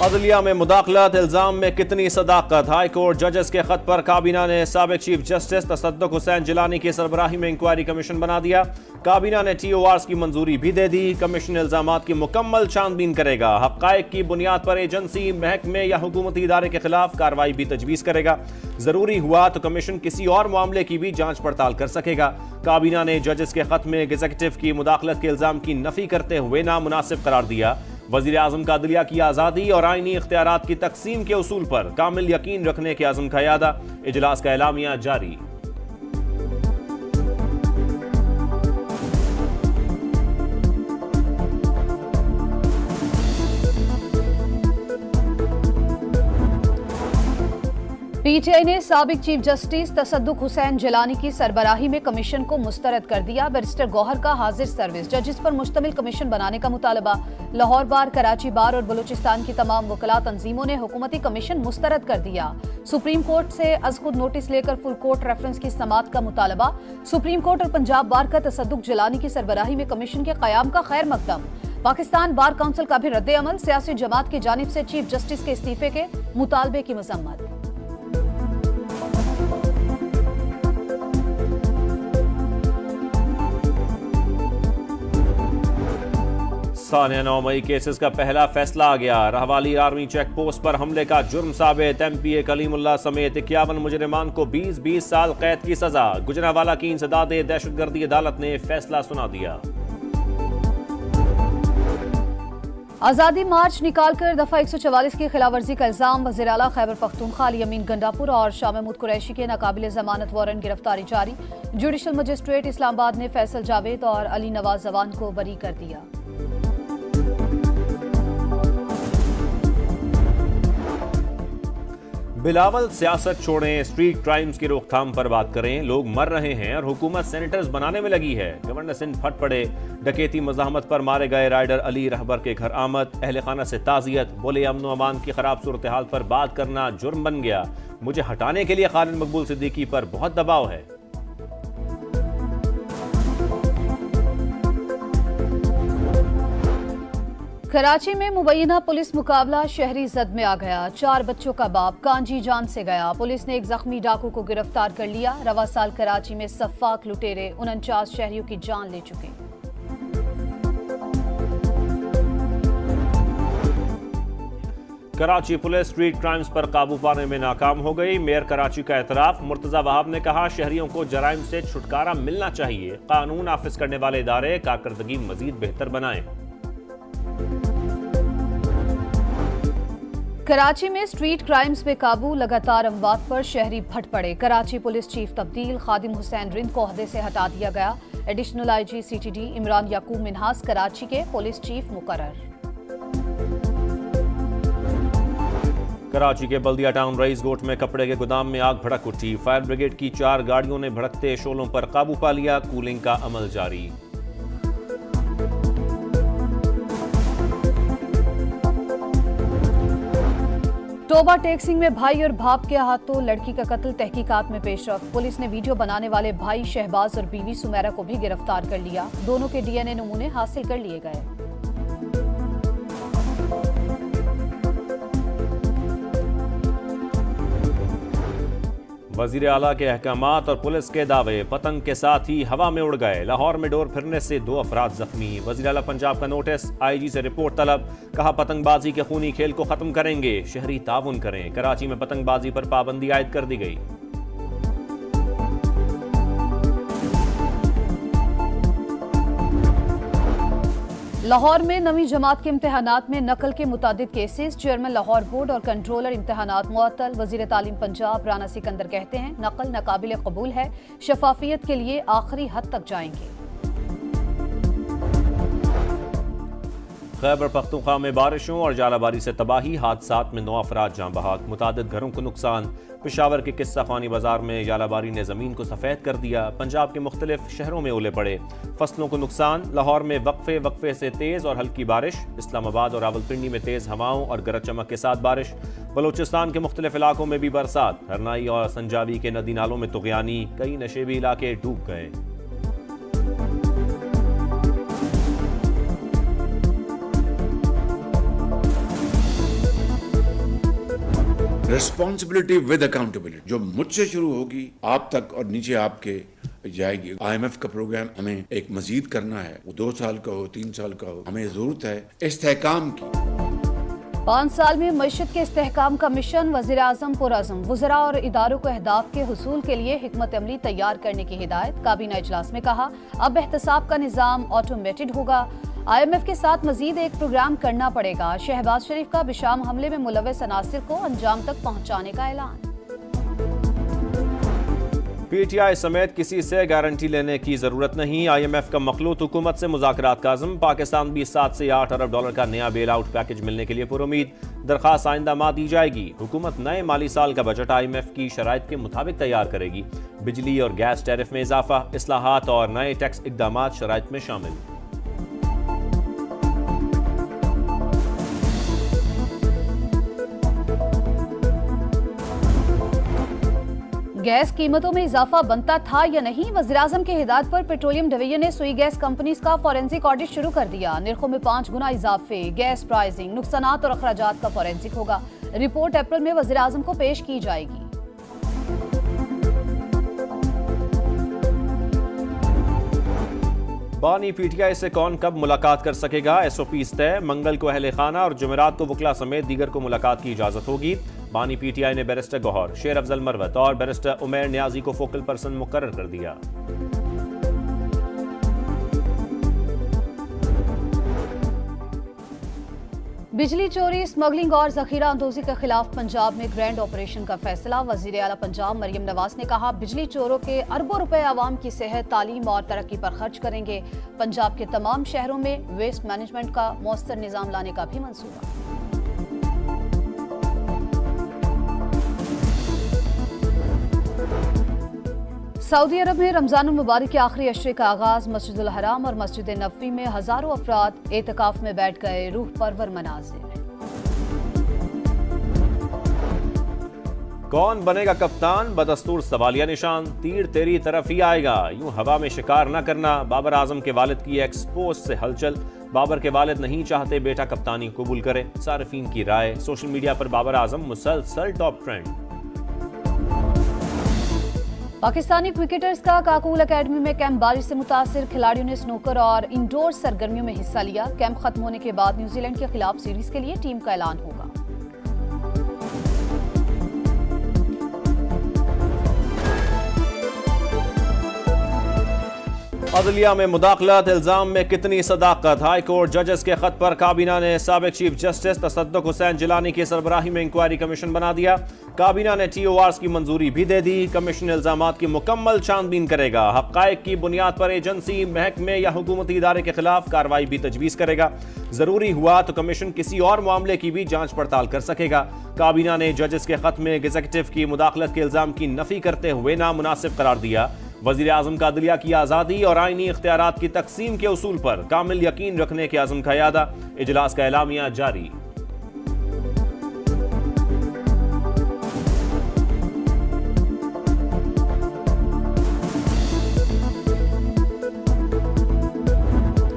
अदलिया में मुदाखलत इल्जाम में कितनी सदाकत। हाई कोर्ट जजेस के खत पर काबीना ने साबिक चीफ जस्टिस तसद्दुक हुसैन जिलानी की सरबराही में इंक्वायरी कमीशन बना दिया। काबीना ने TORs की मंजूरी भी दे दी। कमीशन इल्जामात की मुकम्मल छानबीन करेगा। हक़ाइक़ की बुनियाद पर एजेंसी, महकमे या हुकूमती इदारे के खिलाफ कार्रवाई भी तजवीज़ करेगा। जरूरी हुआ तो कमीशन किसी और मामले की भी जांच पड़ताल कर सकेगा। काबीना ने जजेस के खत में एग्जीक्यूटिव की मुदाखलत के इल्जाम की नफी करते हुए नामुनासिब करार दिया। वज़ीर आज़म का अदलिया की आज़ादी और आईनी इख्तियारात की तकसीम के उसूल पर कामिल यकीन रखने के आज़म का यादा। इजलास का एलामिया जारी। PTI ने साबिक चीफ जस्टिस तसद्दुक हुसैन जिलानी की सरबराही में कमीशन को मुस्तरद कर दिया। बैरिस्टर गौहर का हाजिर सर्विस जजेस पर मुश्तमिल कमीशन बनाने का मुतालबा। लाहौर बार, कराची बार और बलूचिस्तान की तमाम वकला तंजीमों ने हुकूमती कमीशन मुस्तरद कर दिया। सुप्रीम कोर्ट से अज खुद नोटिस लेकर फुल कोर्ट रेफरेंस की समाअत का मुतालबा। सुप्रीम कोर्ट और पंजाब बार का तसद्दुक जिलानी की सरबराही में कमीशन के क़याम का खैर मकदम। पाकिस्तान बार काउंसिल का भी रद्द अमल। सियासी जमात की जानिब से चीफ जस्टिस के इस्तीफे के मुतालबे की मजम्मत। सानिया 9 मई केसेस का पहला फैसला आ गया। रहवाली आर्मी चेक पोस्ट पर हमले का जुर्म साबित। MPA कलीमुल्लाह समेत 51 मुजरिमान को 20-20 साल कैद की सजा। गुजरावाला की इंसदाद दहशतगर्दी अदालत ने फैसला सुना दिया। आज़ादी मार्च निकालकर दफा 144 की खिलाफवर्जी का इल्जाम। वज़ीर आला खैबर पख्तूनख्वा अली अमीन गंडापुर और शाह महमूद कुरैशी के नाकाबिल जमानत वारंट गिरफ्तारी जारी। जुडिशल मजिस्ट्रेट इस्लामाबाद ने फैसल जावेद और अली नवाज जवान को बरी कर दिया। बिलावल सियासत छोड़ें, स्ट्रीट क्राइम्स की रोकथाम पर बात करें। लोग मर रहे हैं और हुकूमत सेनेटर्स बनाने में लगी है। गवर्नर सिंध फट पड़े। डकैती मज़ाहमत पर मारे गए राइडर अली रहबर के घर आमद। अहले खाना से ताज़ियत। बोले अमन व अमान की खराब सूरत हाल पर बात करना जुर्म बन गया। मुझे हटाने के लिए खालिद मकबूल सिद्दीकी पर बहुत दबाव है। कराची में मुबैना पुलिस मुकाबला शहरी जद में आ गया। 4 बच्चों का बाप कांजी जान से गया। पुलिस ने एक जख्मी डाकू को गिरफ्तार कर लिया। रवा साल कराची में सफाक लुटेरे 49 शहरियों की जान ले चुके। कराची पुलिस स्ट्रीट क्राइम्स पर काबू पाने में नाकाम हो गई। मेयर कराची का एतराफ। मुर्तजा वहाब ने कहा, शहरियों को जराइम से छुटकारा मिलना चाहिए। कानून नाफिज करने वाले इदारे कारकर्दगी मजीद बेहतर बनाएं। कराची में स्ट्रीट क्राइम्स पे काबू। लगातार अमवात पर शहरी भट पड़े। कराची पुलिस चीफ तब्दील। खादिम हुसैन रिंद को ओहदे से हटा दिया गया। एडिशनल IG CTD इमरान याकूब मिन्हास कराची के पुलिस चीफ मुकर्रर। कराची के बल्दिया टाउन रईस गोट में कपड़े के गोदाम में आग भड़क उठी। फायर ब्रिगेड की 4 गाड़ियों ने भड़कते शोलों पर काबू पा लिया। कूलिंग का अमल जारी। टोबा टेक्सिंग में भाई और बाप के हाथों लड़की का कत्ल। तहकीकात में पेशरफ। पुलिस ने वीडियो बनाने वाले भाई शहबाज और बीवी सुमेरा को भी गिरफ्तार कर लिया। दोनों के DNA नमूने हासिल कर लिए गए। वजीर आला के अहकामात और पुलिस के दावे पतंग के साथ ही हवा में उड़ गए। लाहौर में डोर फिरने से 2 अफराद जख्मी। वजीर आला पंजाब का नोटिस। IG से रिपोर्ट तलब। कहा, पतंगबाजी के खूनी खेल को खत्म करेंगे। शहरी ताउन करें। कराची में पतंगबाजी पर पाबंदी आयद कर दी गई। लाहौर में नवीं जमात के इम्तिहानात में नकल के मुतादिद केसेस। चेयरमैन लाहौर बोर्ड और कंट्रोलर इम्तिहानात मुअत्तल। वजीर तालीम पंजाब राना सिकंदर कहते हैं, नकल नाकाबिल कबूल है। शफाफियत के लिए आखिरी हद तक जाएंगे। खैबर पख्तूनख्वा में बारिशों और जालाबारी से तबाही। हादसात में 9 अफराद जाँ बहक। मुतादिद घरों को नुकसान। पेशावर के किस्सा खानी बाजार में जालाबारी ने जमीन को सफेद कर दिया। पंजाब के मुख्तलिफ शहरों में ओले पड़े। फसलों को नुकसान। लाहौर में वक्फे से तेज और हल्की बारिश। इस्लामाबाद और रावलपिंडी में तेज हवाओं और गरज चमक के साथ बारिश। बलूचिस्तान के मुख्तलिफ इलाकों में भी बरसात। हरनाई और संजावी के नदी नालों में तुगयानी। कई नशेबी इलाके डूब गए। रिस्पॉन्सिबिलिटी विद अकाउंटेबिलिटी जो मुझसे शुरू होगी आप तक और नीचे आपके जाएगी। IMF का प्रोग्राम हमें एक मजीद करना है, वो 2 साल का हो 3 साल का हो, हमें जरूरत है इस्तेहकाम की। 5 साल में मईशत के इस्तेहकाम का मिशन, वज़ीर आज़म पुरअज़्म, वज़रा और इदारों को अहदाफ के हुसूल के लिए हिकमत अमली तैयार करने की हिदायत। काबीना इजलास में कहा, अब एहतसाब का निज़ाम ऑटोमेटेड होगा। IMF के साथ मजीद एक प्रोग्राम करना पड़ेगा। शहबाज शरीफ का बिशाम हमले में मुलव्वस अनासिर को अंजाम तक पहुंचाने का ऐलान। PTI समेत किसी से गारंटी लेने की जरूरत नहीं। IMF का मखलूत हुकूमत से मुज़ाकरात का अज़्म। पाकिस्तान भी 7 से 8 अरब डॉलर का नया बेल आउट पैकेज मिलने के लिए पुरुमीद। दरखास्त आइंदा माह दी जाएगी। हुकूमत नए माली साल का बजट IMF की शराइत के मुताबिक तैयार करेगी। बिजली और गैस टैरिफ में इजाफा, इस्लाहात और नए टैक्स इक़दामात शराइत में शामिल। गैस कीमतों में इजाफा बनता था या नहीं? वज़ीर-ए-आज़म की हिदायत पर पेट्रोलियम डिवीजन ने सुई गैस कंपनीज का फॉरेंसिक ऑडिट शुरू कर दिया। निर्खों में 5 गुना इजाफे, गैस प्राइसिंग, नुकसानात और अखराजात का फॉरेंसिक होगा। रिपोर्ट अप्रैल में वज़ीर-ए-आज़म को पेश की जाएगी। बानी PTI से कौन कब मुलाकात कर सकेगा? SOPs तय। मंगल को अहले खाना और जुमेरात को वकला समेत दीगर को मुलाकात की इजाजत होगी। बानी PTI ने बैरिस्टर गौहर, शेर अफजल मरवत और बैरिस्टर उमैर न्याजी को फोकल पर्सन मुकर्रर कर दिया। बिजली चोरी, स्मगलिंग और जखीरा अंदोजी के खिलाफ पंजाब में ग्रैंड ऑपरेशन का फैसला। वजीर आला पंजाब मरियम नवाज ने कहा, बिजली चोरों के अरबों रुपए आवाम की सेहत, तालीम और तरक्की पर खर्च करेंगे। पंजाब के तमाम शहरों में वेस्ट मैनेजमेंट का मौसर निजाम लाने का भी मंसूबा। सऊदी अरब में रमजान मुबारक के आखिरी अशरे का आगाज। मस्जिदुल हराम और मस्जिद नबवी में हजारों अफराद एतकाफ में बैठ गए। रूह परवर मनाजिर। कौन बनेगा कप्तान? बदस्तूर सवालिया निशान। तीर तेरी तरफ ही आएगा, यूं हवा में शिकार न करना। बाबर आजम के वालिद की एक्सपोस्ट से हलचल। बाबर के वालिद नहीं चाहते बेटा कप्तानी कबूल करे। सारिफीन की राय। सोशल मीडिया पर बाबर आजम मुसलसल टॉप ट्रेंड। पाकिस्तानी क्रिकेटर्स का काकूल एकेडमी में कैंप बारिश से मुतासिर। खिलाड़ियों ने स्नूकर और इंडोर सरगर्मियों में हिस्सा लिया। कैंप खत्म होने के बाद न्यूजीलैंड के खिलाफ सीरीज के लिए टीम का ऐलान होगा। अदलिया में मुदाखलत, इल्जाम में कितनी सदाकत? हाई कोर्ट जजेस के खत पर काबीना ने साबिक चीफ जस्टिस तसद्दुक हुसैन जिलानी की सरबराही में इंक्वायरी कमीशन बना दिया। काबीना ने TORs की मंजूरी भी दे दी। कमीशन इल्जामात की मुकम्मल छानबीन करेगा। हक़ाइक़ की बुनियाद पर एजेंसी, महकमे या हुकूमती इदारे के खिलाफ कार्रवाई भी तजवीज़ करेगा। जरूरी हुआ तो कमीशन किसी और मामले की भी जांच पड़ताल कर सकेगा। काबीना ने जजेस के खत में एग्जीक्यूटिव की मुदाखलत के इल्जाम की नफी करते हुए नामुनासिब करार दिया। वज़ीर आज़म का अदलिया की आज़ादी और आईनी इख्तियारात की तकसीम के उसूल पर कामिल यकीन रखने के अज़्म का यादा। इजलास का एलामिया जारी।